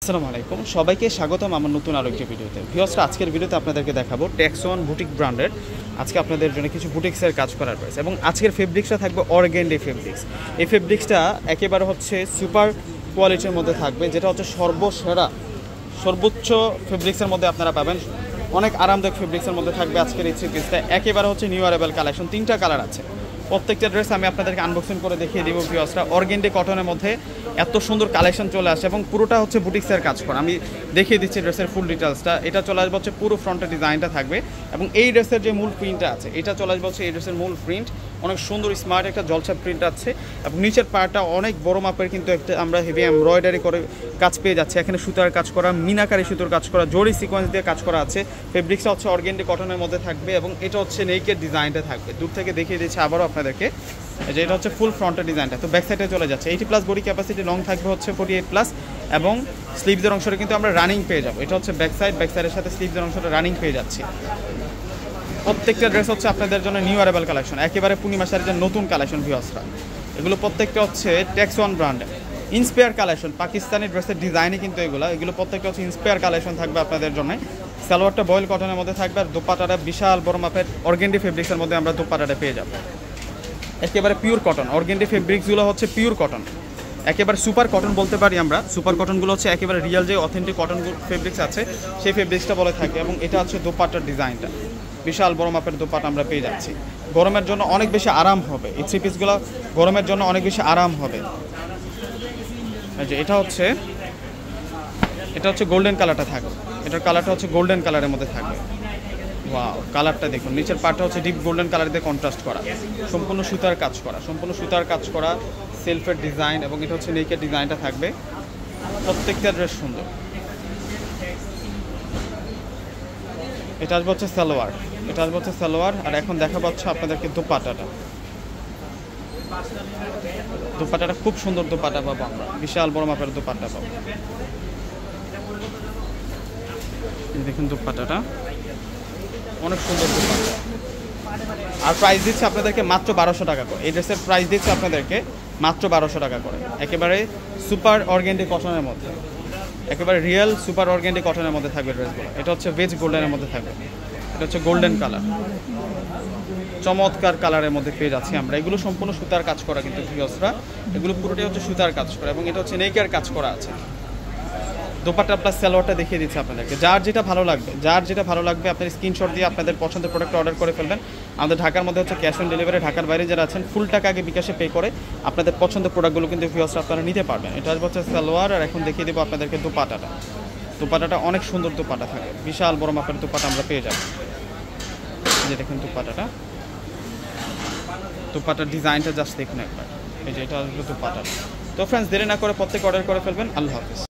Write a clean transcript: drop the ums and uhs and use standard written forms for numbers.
আসসালামু আলাইকুম সবাইকে স্বাগতম আমার নতুন আরেকটি ভিডিওতে। ভিউয়ার্সরা, আজকের ভিডিওতে আপনাদেরকে দেখাবো টেক্সওয়ান বুটিক ব্র্যান্ডের আজকে আপনাদের জন্য কিছু বুটিক্সের কাজ করার রয়েছে এবং আজকের ফেব্রিক্সটা থাকবে অর্গেন্ডি ফেব্রিক্স। এই ফেব্রিক্সটা একেবারে হচ্ছে সুপার কোয়ালিটির মধ্যে থাকবে, যেটা হচ্ছে সর্বোচ্চ ফেব্রিক্সের মধ্যে আপনারা পাবেন। অনেক আরামদায়ক ফেব্রিক্সের মধ্যে থাকবে আজকের এই থ্রি পিসটা। একেবারে হচ্ছে নিউ অ্যারাইভাল কালেকশন, 3টা কালার আছে। প্রত্যেকটা ড্রেস আমি আপনাদেরকে আনবক্সিং করে দেখিয়ে দিব। ভিউয়ার্সরা, অর্গেন্ডি কটনের মধ্যে এত সুন্দর কালেকশন চলে আসে এবং পুরোটা হচ্ছে বুটিক্সের কাজ করা। আমি দেখিয়ে দিচ্ছি ড্রেসের ফুল ডিটেলসটা। এটা চলে আসবে হচ্ছে পুরো ফ্রন্টের ডিজাইনটা থাকবে এবং এই ড্রেসের যে মূল প্রিন্টটা আছে এটা চলে আসবে হচ্ছে এই ড্রেসের মূল প্রিন্ট। অনেক সুন্দর স্মার্ট একটা জলছা প্রিন্ট আছে এবং নিচের পার্টটা অনেক বড় মাপের, কিন্তু একটা আমরা হেভি এমব্রয়ডারি করে কাজ পেয়ে যাচ্ছি। এখানে সুতার কাজ করা, মিনাকারি সুতোর কাজ করা, জরি সিকোয়েন্স দিয়ে কাজ করা আছে। ফেব্রিক্সটা হচ্ছে অর্গেন্ডি কটনের মধ্যে থাকবে এবং এটা হচ্ছে নেকের ডিজাইনটা থাকবে। দূর থেকে দেখিয়ে দিচ্ছি আবারও আপনাদেরকে যে এটা হচ্ছে ফুল ফ্রন্টের ডিজাইনটা। তো ব্যাক সাইডে চলে যাচ্ছে 80+ বডি ক্যাপাসিটি, লং থাকবে হচ্ছে 48+ এবং স্লিভসের অংশটা কিন্তু আমরা রানিং পেয়ে যাবো। এটা হচ্ছে ব্যাক সাইডের সাথে স্লিভসের অংশটা রানিং পেয়ে যাচ্ছি। প্রত্যেকটা ড্রেস হচ্ছে আপনাদের জন্য নিউ অ্যারাইভাল কালেকশন, একেবারে পূর্ণিমা শাড়ির নতুন কালেকশন। ভিউয়ার্সরা, এগুলো প্রত্যেকটা হচ্ছে টেক্সওয়ান ব্র্যান্ডের ইন্সপায়ার কালেকশন। পাকিস্তানি ড্রেসের ডিজাইনে কিন্তু এগুলো প্রত্যেকটা হচ্ছে ইন্সপায়ার কালেকশন থাকবে আপনাদের জন্য। সালোয়ারটা বয়েল কটনের মধ্যে থাকবে আর দোপাট্টাটা বিশাল বড় মাপের অর্গেন্ডি ফেব্রিক্সের মধ্যে আমরা দোপাট্টাটা পেয়ে যাবো। একেবারে পিওর কটন, অর্গেন্ডি ফেব্রিক্সগুলো হচ্ছে পিওর কটন, একেবারে সুপার কটন বলতে পারি আমরা। সুপার কটনগুলো হচ্ছে একেবারে রিয়েল যে অথেন্টিক কটন ফেব্রিক্স আছে সেই ফেব্রিক্সটা বলে থাকে এবং এটা হচ্ছে দোপাট্টার ডিজাইনটা। বিশাল বড় মাপের দোপাট্টা আমরা পেয়ে যাচ্ছি। গরমের জন্য অনেক বেশি আরাম হবে এই থ্রি পিসগুলো, গরমের জন্য অনেক বেশি আরাম হবে। যে এটা হচ্ছে গোল্ডেন কালারটা থাকবে, এটার কালারটা হচ্ছে গোল্ডেন কালারের মধ্যে থাকবে। ওয়াও, কালারটা দেখুন, নিচের পার্টটা হচ্ছে ডিপ গোল্ডেন কালার দিয়ে কন্ট্রাস্ট করা, সম্পূর্ণ সুতার কাজ করা সেলফের ডিজাইন এবং এটা হচ্ছে নেকের ডিজাইনটা থাকবে। প্রত্যেকটা ড্রেস সুন্দর। এটা আসবে হচ্ছে সালোয়ার, আর এখন দেখা পাচ্ছে আপনাদেরকে দোপাট্টাটা খুব সুন্দর দোপাট্টা পাবো আমরা, বিশাল বড় মাপের দোপাট্টা পাবো। দেখুন দোপাট্টাটা অনেক সুন্দর দোপাট্টা। আর প্রাইস দিচ্ছে আপনাদেরকে মাত্র 1200 টাকা করে। এই ড্রেসের প্রাইস দিচ্ছে আপনাদেরকে মাত্র 1200 টাকা করে, একেবারে সুপার অর্গেন্ডি কটনের মধ্যে, একেবারে রিয়েল সুপার অর্গেন্ডি কটনের মধ্যে থাকবে ড্রেসগুলো। এটা হচ্ছে ভেজ গোল্ডেনের মধ্যে থাকবে, এটা হচ্ছে গোল্ডেন কালার, চমৎকার কালারের মধ্যে পেয়ে যাচ্ছি আমরা। এগুলো সম্পূর্ণ সুতার কাজ করা, কিন্তু ভিউয়ার্সরা এগুলো পুরোটাই হচ্ছে সুতার কাজ করা এবং এটা হচ্ছে নেকের কাজ করা আছে। দোপাট্টা প্লাস সালোয়ারটা দেখিয়ে দিচ্ছি আপনাদেরকে। যার যেটা ভালো লাগবে আপনার স্ক্রিনশট দিয়ে আপনাদের পছন্দের প্রোডাক্ট অর্ডার করে ফেলবেন। আমাদের ঢাকার মধ্যে হচ্ছে ক্যাশ অন ডেলিভারি, ঢাকার বাইরে যারা আছেন ফুল টাকা আগে বিকাশে পে করে আপনাদের পছন্দের প্রোডাক্টগুলো কিন্তু ভিউয়ার্সরা আপনারা নিতে পারবেন। এটা হচ্ছে সালোয়ার, আর এখন দেখিয়ে দেবো আপনাদেরকে দোপাট্টাটা অনেক সুন্দর দোপাট্টা থাকে, বিশাল বড় মাপের দোপাট্টা আমরা পেয়ে যাব। এই যে দেখুন দোপাট্টার ডিজাইনটা জাস্ট দেখুন একবার। এই যে এটা আসবে দোপাট্টা। তো ফ্রেন্ডস, দেরি না করে প্রত্যেক অর্ডার করে ফেলবেন। আল্লাহ হাফিজ।